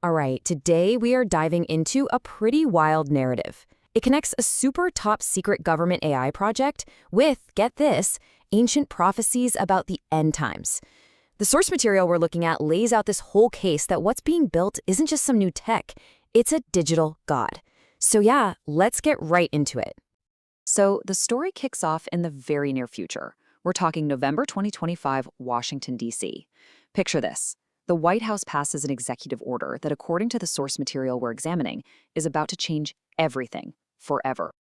All right, today we are diving into a pretty wild narrative. It connects a super top secret government AI project with, get this, ancient prophecies about the end times. The source material we're looking at lays out this whole case that what's being built isn't just some new tech, it's a digital god. So yeah, let's get right into it. So the story kicks off in the very near future. We're talking November 2025, Washington, D.C. Picture this. The White House passes an executive order that, according to the source material we're examining, is about to change everything, forever.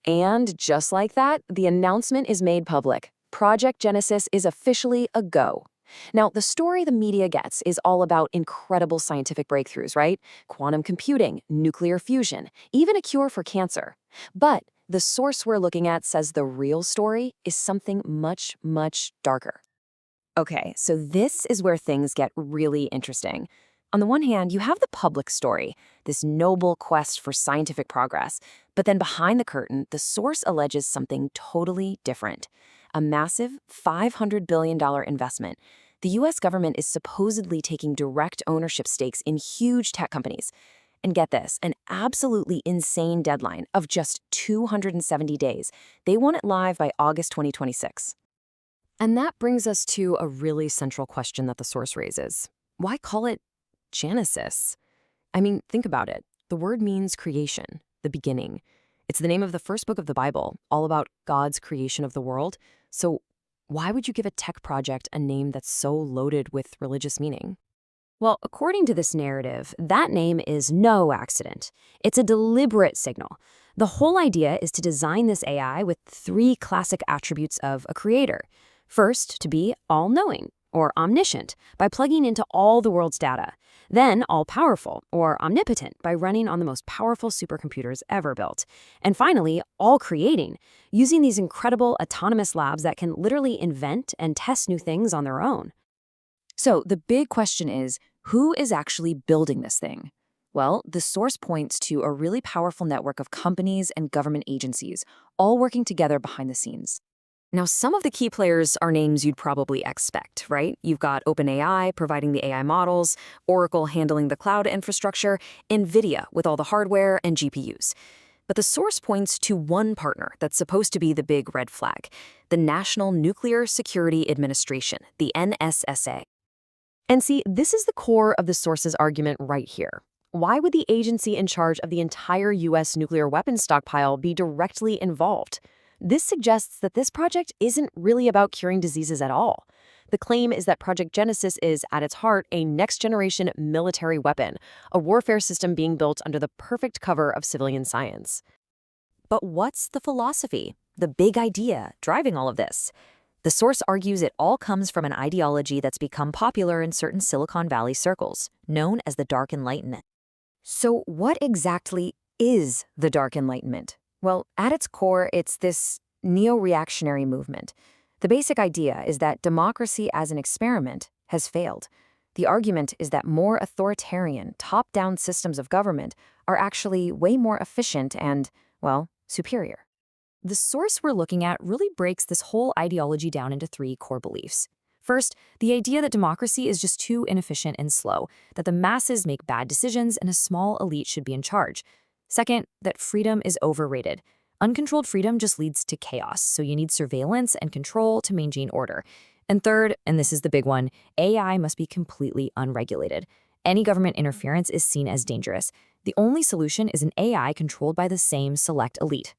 And just like that, the announcement is made public. Project Genesis is officially a go. Now, the story the media gets is all about incredible scientific breakthroughs, right? Quantum computing, nuclear fusion, even a cure for cancer. But the source we're looking at says the real story is something much, much darker. Okay, so this is where things get really interesting. On the one hand, you have the public story, this noble quest for scientific progress. But then behind the curtain, the source alleges something totally different. A massive $500 billion investment. The US government is supposedly taking direct ownership stakes in huge tech companies. And get this, an absolutely insane deadline of just 270 days. They want it live by August 2026. And that brings us to a really central question that the source raises. Why call it Genesis? I mean, think about it. The word means creation, the beginning. It's the name of the first book of the Bible, all about God's creation of the world. So why would you give a tech project a name that's so loaded with religious meaning? Well, according to this narrative, that name is no accident. It's a deliberate signal. The whole idea is to design this AI with three classic attributes of a creator. First, to be all-knowing, or omniscient, by plugging into all the world's data. Then, all-powerful, or omnipotent, by running on the most powerful supercomputers ever built. And finally, all-creating, using these incredible autonomous labs that can literally invent and test new things on their own. So, the big question is, who is actually building this thing? Well, the source points to a really powerful network of companies and government agencies, all working together behind the scenes. Now, some of the key players are names you'd probably expect, right? You've got OpenAI providing the AI models, Oracle handling the cloud infrastructure, NVIDIA with all the hardware and GPUs. But the source points to one partner that's supposed to be the big red flag, the National Nuclear Security Administration, the NSSA. And see, this is the core of the source's argument right here. Why would the agency in charge of the entire U.S. nuclear weapons stockpile be directly involved? This suggests that this project isn't really about curing diseases at all. The claim is that Project Genesis is, at its heart, a next-generation military weapon, a warfare system being built under the perfect cover of civilian science. But what's the philosophy, the big idea driving all of this? The source argues it all comes from an ideology that's become popular in certain Silicon Valley circles, known as the Dark Enlightenment. So what exactly is the Dark Enlightenment? Well, at its core, it's this neo-reactionary movement. The basic idea is that democracy as an experiment has failed. The argument is that more authoritarian, top-down systems of government are actually way more efficient and, well, superior. The source we're looking at really breaks this whole ideology down into three core beliefs. First, the idea that democracy is just too inefficient and slow, that the masses make bad decisions and a small elite should be in charge. Second, that freedom is overrated. Uncontrolled freedom just leads to chaos, so you need surveillance and control to maintain order. And third, and this is the big one, AI must be completely unregulated. Any government interference is seen as dangerous. The only solution is an AI controlled by the same select elite.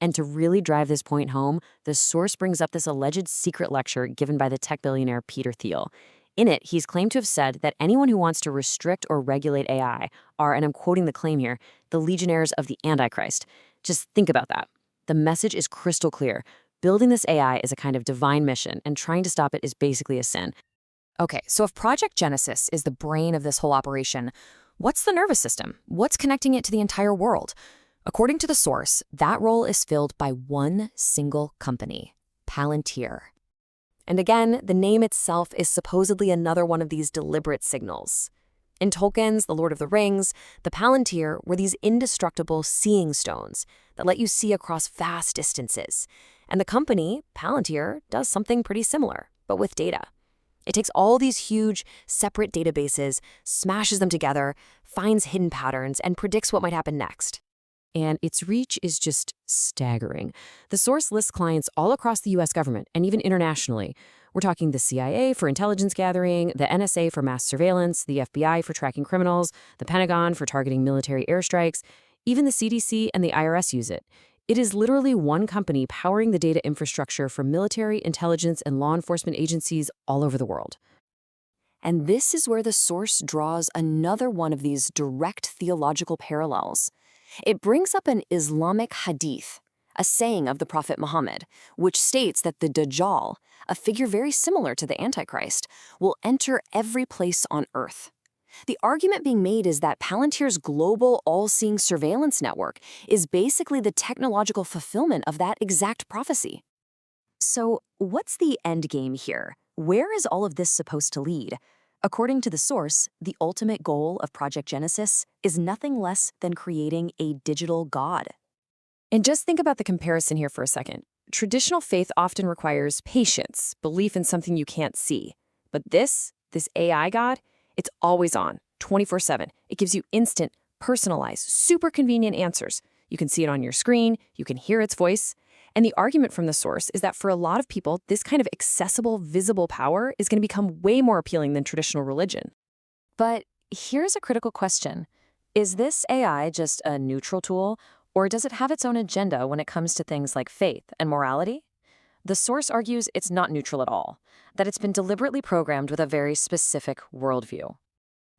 And to really drive this point home, the source brings up this alleged secret lecture given by the tech billionaire Peter Thiel. In it, he's claimed to have said that anyone who wants to restrict or regulate AI are, and I'm quoting the claim here, the legionnaires of the Antichrist. Just think about that. The message is crystal clear. Building this AI is a kind of divine mission, and trying to stop it is basically a sin. Okay, so if Project Genesis is the brain of this whole operation, what's the nervous system? What's connecting it to the entire world? According to the source, that role is filled by one single company, Palantir. And again, the name itself is supposedly another one of these deliberate signals. In Tolkien's The Lord of the Rings, the Palantir were these indestructible seeing stones that let you see across vast distances. And the company, Palantir, does something pretty similar, but with data. It takes all these huge, separate databases, smashes them together, finds hidden patterns, and predicts what might happen next. And its reach is just staggering. The source lists clients all across the US government and even internationally. We're talking the CIA for intelligence gathering, the NSA for mass surveillance, the FBI for tracking criminals, the Pentagon for targeting military airstrikes. Even the CDC and the IRS use it. It is literally one company powering the data infrastructure for military, intelligence, and law enforcement agencies all over the world. And this is where the source draws another one of these direct theological parallels. It brings up an Islamic hadith, a saying of the Prophet Muhammad, which states that the Dajjal, a figure very similar to the Antichrist, will enter every place on Earth. The argument being made is that Palantir's global all-seeing surveillance network is basically the technological fulfillment of that exact prophecy. So, what's the end game here? Where is all of this supposed to lead? According to the source, the ultimate goal of Project Genesis is nothing less than creating a digital god. And just think about the comparison here for a second. Traditional faith often requires patience, belief in something you can't see. But this AI god, it's always on, 24/7. It gives you instant, personalized, super convenient answers. You can see it on your screen, you can hear its voice. And the argument from the source is that for a lot of people, this kind of accessible, visible power is going to become way more appealing than traditional religion. But here's a critical question. Is this AI just a neutral tool, or does it have its own agenda when it comes to things like faith and morality? The source argues it's not neutral at all, that it's been deliberately programmed with a very specific worldview.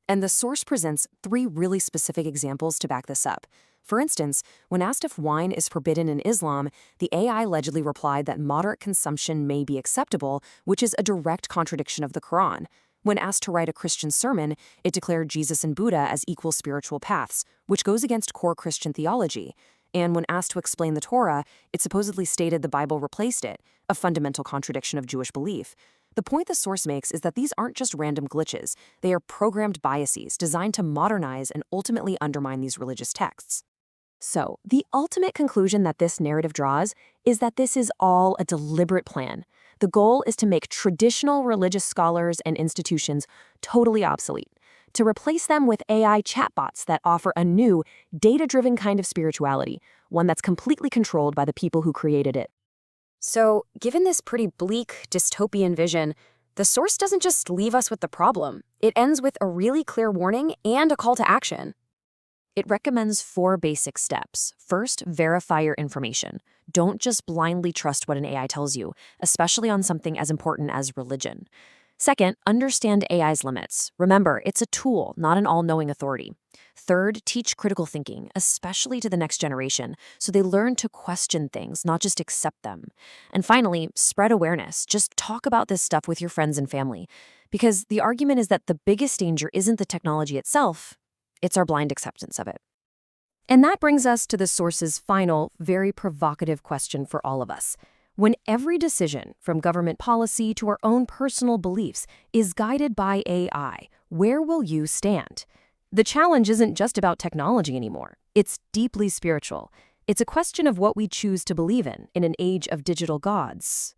And the source presents 3 really specific examples to back this up. For instance, when asked if wine is forbidden in Islam, the AI allegedly replied that moderate consumption may be acceptable, which is a direct contradiction of the Quran. When asked to write a Christian sermon, it declared Jesus and Buddha as equal spiritual paths, which goes against core Christian theology. And when asked to explain the Torah, it supposedly stated the Bible replaced it, a fundamental contradiction of Jewish belief. The point the source makes is that these aren't just random glitches. They are programmed biases designed to modernize and ultimately undermine these religious texts. So, the ultimate conclusion that this narrative draws is that this is all a deliberate plan. The goal is to make traditional religious scholars and institutions totally obsolete, to replace them with AI chatbots that offer a new, data-driven kind of spirituality, one that's completely controlled by the people who created it. So, given this pretty bleak, dystopian vision, the source doesn't just leave us with the problem. It ends with a really clear warning and a call to action. It recommends 4 basic steps. First, verify your information. Don't just blindly trust what an AI tells you, especially on something as important as religion. Second, understand AI's limits. Remember, it's a tool, not an all-knowing authority. Third, teach critical thinking, especially to the next generation, so they learn to question things, not just accept them. And finally, spread awareness. Just talk about this stuff with your friends and family. Because the argument is that the biggest danger isn't the technology itself, it's our blind acceptance of it. And that brings us to the source's final, very provocative question for all of us. When every decision, from government policy to our own personal beliefs, is guided by AI, where will you stand? The challenge isn't just about technology anymore. It's deeply spiritual. It's a question of what we choose to believe in an age of digital gods.